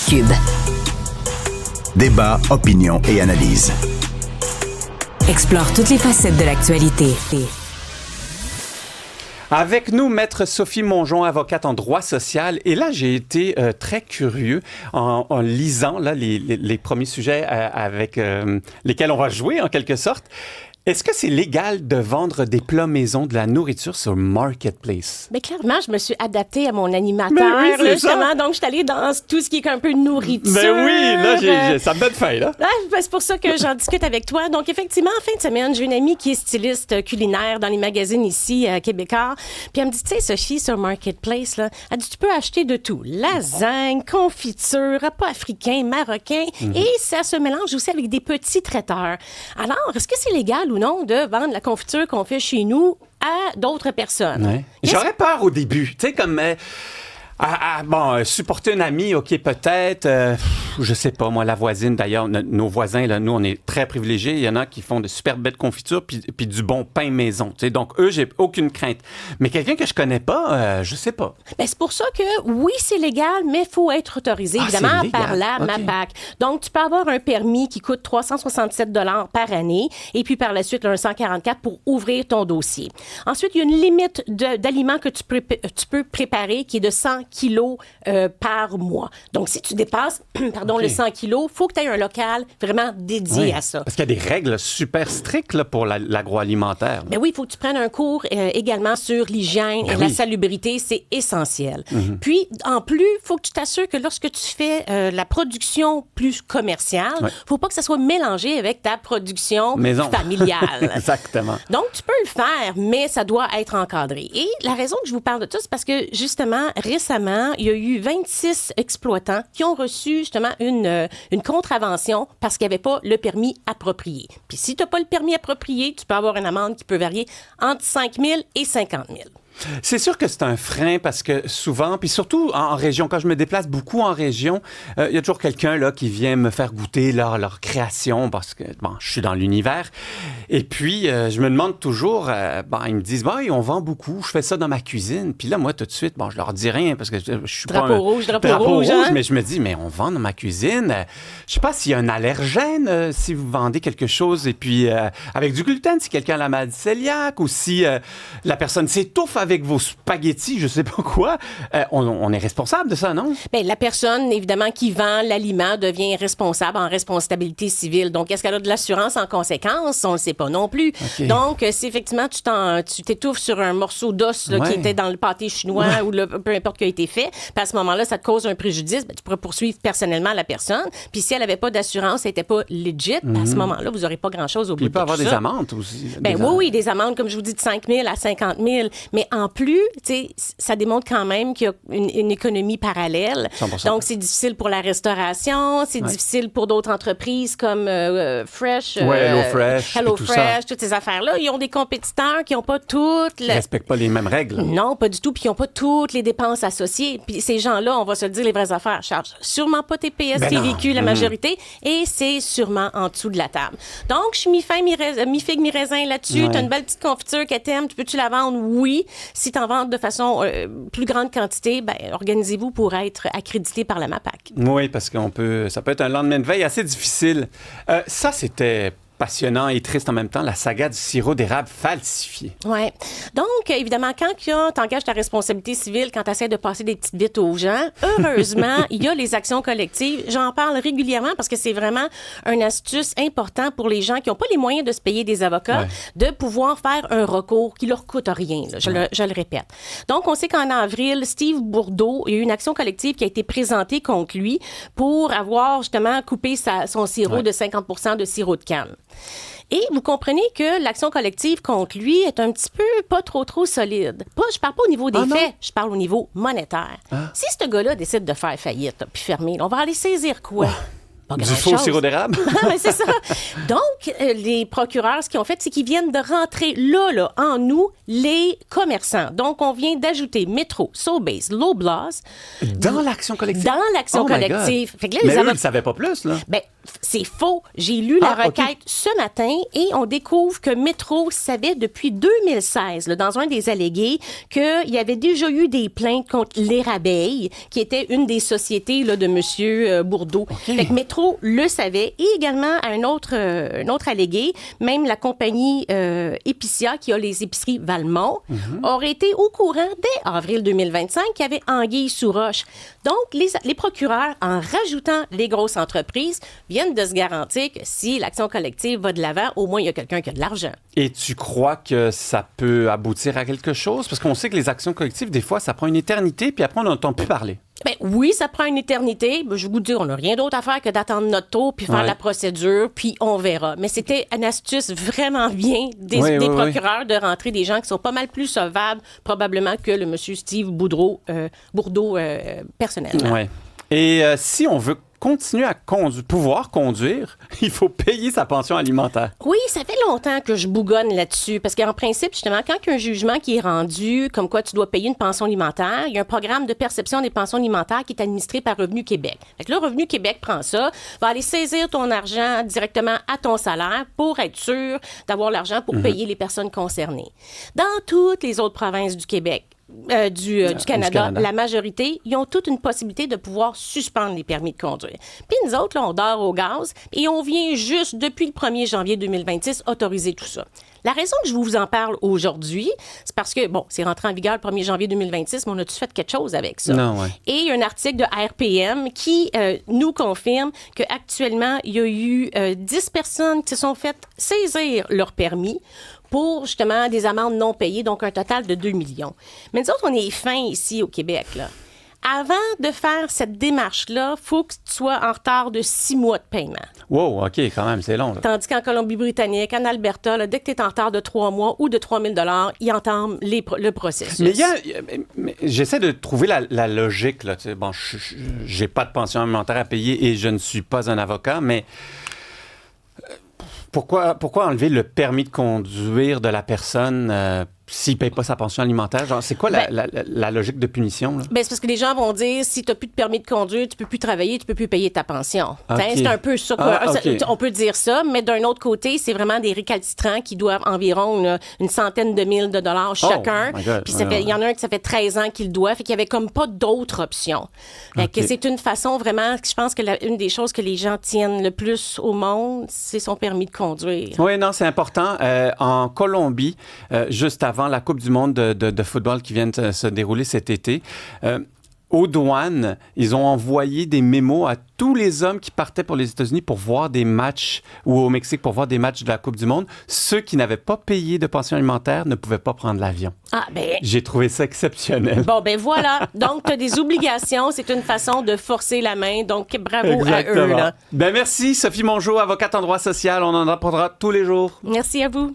Cube. Débat, opinion et analyse. Explore toutes les facettes de l'actualité. Avec nous, Maître Sophie Mongeon, avocate en droit social. Et là, j'ai été très curieux en lisant là, les premiers sujets avec lesquels on va jouer, en quelque sorte. Est-ce que c'est légal de vendre des plats maison, de la nourriture sur Marketplace? Mais clairement, je me suis adaptée à mon animateur, oui, là, justement. Donc, je suis allée dans tout ce qui est un peu nourriture. Ben oui, là, ça me donne faim, là. C'est pour ça que j'en discute avec toi. Donc, effectivement, en fin de semaine, j'ai une amie qui est styliste culinaire dans les magazines ici, à Québécois. Puis elle me dit, tu sais, Sophie, sur Marketplace, là, elle dit, tu peux acheter de tout. Lasagne, confiture, repas africains, marocains. Et ça se mélange aussi avec des petits traiteurs. Alors, est-ce que c'est légal ou non de vendre la confiture qu'on fait chez nous à d'autres personnes? Ouais. J'aurais peur au début. Tu sais, comme... supporter une amie, OK, peut-être. Je sais pas, moi, la voisine, d'ailleurs, nos voisins, là, nous, on est très privilégiés. Il y en a qui font de super belles confitures puis du bon pain maison. Tu sais, donc, eux, j'ai aucune crainte. Mais quelqu'un que je connais pas, je sais pas. Ben, c'est pour ça que, oui, c'est légal, mais il faut être autorisé, évidemment, par la MAPAC. Donc, tu peux avoir un permis qui coûte 367 $ par année et puis par la suite, un 144 pour ouvrir ton dossier. Ensuite, il y a une limite d'aliments que tu peux préparer qui est de 100 kilos par mois. Donc, si tu dépasses le 100 kilos, il faut que tu aies un local vraiment dédié à ça. Parce qu'il y a des règles super strictes là, pour l'agroalimentaire. Ben oui, il faut que tu prennes un cours également sur l'hygiène et la salubrité. C'est essentiel. Puis, en plus, il faut que tu t'assures que lorsque tu fais la production plus commerciale, il ne faut pas que ça soit mélangé avec ta production familiale. Exactement. Donc, tu peux le faire, mais ça doit être encadré. Et la raison que je vous parle de ça, c'est parce que, justement, récemment, il y a eu 26 exploitants qui ont reçu justement une contravention parce qu'ils n'avaient pas le permis approprié. Puis si tu n'as pas le permis approprié, tu peux avoir une amende qui peut varier entre 5 000 et 50 000. C'est sûr que c'est un frein parce que souvent, puis surtout en région, quand je me déplace beaucoup en région, il y a toujours quelqu'un là qui vient me faire goûter leur création parce que, je suis dans l'univers. Et puis, je me demande toujours, ils me disent, on vend beaucoup, je fais ça dans ma cuisine. Puis là, moi, tout de suite, je leur dis rien parce que je suis drapeau rouge, hein? Mais je me dis, mais on vend dans ma cuisine. Je sais pas s'il y a un allergène, si vous vendez quelque chose, et puis avec du gluten, si quelqu'un a la maladie cœliaque, ou si la personne s'étouffe avec vos spaghettis, je sais pas quoi, on est responsable de ça, non? Bien, la personne, évidemment, qui vend l'aliment devient responsable en responsabilité civile. Donc, est-ce qu'elle a de l'assurance en conséquence? On ne le sait pas non plus. Okay. Donc, si effectivement, tu t'étouffes sur un morceau d'os là, qui était dans le pâté chinois ou peu importe qui a été fait, puis à ce moment-là, ça te cause un préjudice, tu pourrais poursuivre personnellement la personne. Puis si elle n'avait pas d'assurance, elle n'était pas legit, à ce moment-là, vous n'aurez pas grand-chose au bout de tout ça. Il peut y avoir des amendes aussi. Oui, des amendes, comme je vous dis, de 5 000 à 50 000. Mais en plus, ça démontre quand même qu'il y a une économie parallèle. 100%. Donc, c'est difficile pour la restauration, c'est difficile pour d'autres entreprises comme Fresh, HelloFresh, toutes ces affaires-là. Ils ont des compétiteurs qui n'ont pas toutes... Qui ne respectent pas les mêmes règles. Non, pas du tout. Puis ils n'ont pas toutes les dépenses associées. Puis ces gens-là, on va se le dire, les vraies affaires, chargent sûrement pas TPS, TVQ, la majorité, et c'est sûrement en dessous de la table. Donc, je suis mi-figue, mi-raisin là-dessus. Tu as une belle petite confiture que t'aimes. Peux-tu la vendre? Oui. Si tu en vends de façon plus grande quantité, organisez-vous pour être accrédité par la MAPAC. Oui, parce ça peut être un lendemain de veille assez difficile. Ça, c'était passionnant et triste en même temps, la saga du sirop d'érable falsifié. Oui. Donc, évidemment, quand tu engages ta responsabilité civile, quand tu essaies de passer des petites vites aux gens, heureusement, il y a les actions collectives. J'en parle régulièrement parce que c'est vraiment une astuce importante pour les gens qui n'ont pas les moyens de se payer des avocats, de pouvoir faire un recours qui leur coûte rien. Là, je le répète. Donc, on sait qu'en avril, Steve Bourdeau, il y a eu une action collective qui a été présentée contre lui pour avoir justement coupé son sirop de 50 % de sirop de canne. Et vous comprenez que l'action collective contre lui est un petit peu pas trop solide. Je parle pas au niveau des faits, je parle au niveau monétaire. Si ce gars-là décide de faire faillite puis fermer, on va aller saisir quoi? Du faux sirop d'érable? C'est ça. Donc, les procureurs, ce qu'ils ont fait, c'est qu'ils viennent de rentrer là, en nous, les commerçants. Donc, on vient d'ajouter Metro, Sobeys, Loblaws. Dans l'action collective? Dans l'action collective. Fait que là, mais eux, ils ne savaient pas plus, là? C'est faux. J'ai lu la requête OK. ce matin et on découvre que Métro savait depuis 2016, là, dans un des allégués, qu'il y avait déjà eu des plaintes contre l'Érabeille, qui était une des sociétés là, de M. Bourdeau. Fait que Métro le savait. Et également, un autre allégué, même la compagnie Épicia, qui a les épiceries Valmont, aurait été au courant dès avril 2025 qu'il y avait anguille sous roche. Donc, les procureurs, en rajoutant les grosses entreprises, viennent de se garantir que si l'action collective va de l'avant, au moins il y a quelqu'un qui a de l'argent. Et tu crois que ça peut aboutir à quelque chose? Parce qu'on sait que les actions collectives, des fois, ça prend une éternité, puis après, on n'entend plus parler. Ben oui, ça prend une éternité. Ben, je vais vous dire, on n'a rien d'autre à faire que d'attendre notre tour puis faire la procédure, puis on verra. Mais c'était une astuce vraiment bien des procureurs de rentrer des gens qui sont pas mal plus solvables probablement que le monsieur Steve Bourdeau personnellement. Ouais. Et si on veut continuer à pouvoir conduire, il faut payer sa pension alimentaire. Oui, ça fait longtemps que je bougonne là-dessus, parce qu'en principe, justement, quand il y a un jugement qui est rendu, comme quoi tu dois payer une pension alimentaire, il y a un programme de perception des pensions alimentaires qui est administré par Revenu Québec. Fait que là, Revenu Québec prend ça, va aller saisir ton argent directement à ton salaire pour être sûr d'avoir l'argent pour payer les personnes concernées. Dans toutes les autres provinces du Québec, du Canada, la majorité, ils ont toute une possibilité de pouvoir suspendre les permis de conduire. Puis nous autres, là, on dort au gaz et on vient juste, depuis le 1er janvier 2026, autoriser tout ça. La raison que je vous en parle aujourd'hui, c'est parce que, bon, c'est rentré en vigueur le 1er janvier 2026, mais on a-tu fait quelque chose avec ça? Non, ouais. Et il y a un article de RPM qui nous confirme qu'actuellement, il y a eu 10 personnes qui se sont faites saisir leur permis pour, justement, des amendes non payées, donc un total de 2 millions. Mais nous autres, on est fins ici au Québec, là. Avant de faire cette démarche-là, il faut que tu sois en retard de 6 mois de paiement. Wow, OK, quand même, c'est long. Là. Tandis qu'en Colombie-Britannique, en Alberta, là, dès que tu es en retard de 3 mois ou de 3 000 $, ils entament le processus. Mais j'essaie de trouver la logique. Là. Tu sais, bon, j'ai pas de pension alimentaire à payer et je ne suis pas un avocat, mais pourquoi enlever le permis de conduire de la personne s'il ne paye pas sa pension alimentaire? Genre, c'est quoi la logique de punition? Là? Ben, c'est parce que les gens vont dire, si tu n'as plus de permis de conduire, tu ne peux plus travailler, tu ne peux plus payer ta pension. Okay. C'est un peu ça. Okay. On peut dire ça, mais d'un autre côté, c'est vraiment des récalcitrants qui doivent environ une centaine de mille de dollars chacun. Puis il y en a un qui ça fait 13 ans qu'il le doit, fait qu'il n'y avait comme pas d'autre option. Okay. C'est une façon vraiment, je pense que une des choses que les gens tiennent le plus au monde, c'est son permis de conduire. Oui, non, c'est important. En Colombie, juste avant la Coupe du monde de football qui vient de se dérouler cet été, aux douanes, ils ont envoyé des mémos à tous les hommes qui partaient pour les États-Unis pour voir des matchs, ou au Mexique pour voir des matchs de la Coupe du monde. Ceux qui n'avaient pas payé de pension alimentaire ne pouvaient pas prendre l'avion. Ah, ben... J'ai trouvé ça exceptionnel. Bon, ben voilà. Donc, tu as des obligations. C'est une façon de forcer la main. Donc, bravo Exactement. à eux. Là. Ben merci, Sophie Mongeau, avocate en droit social. On en apprendra tous les jours. Merci à vous.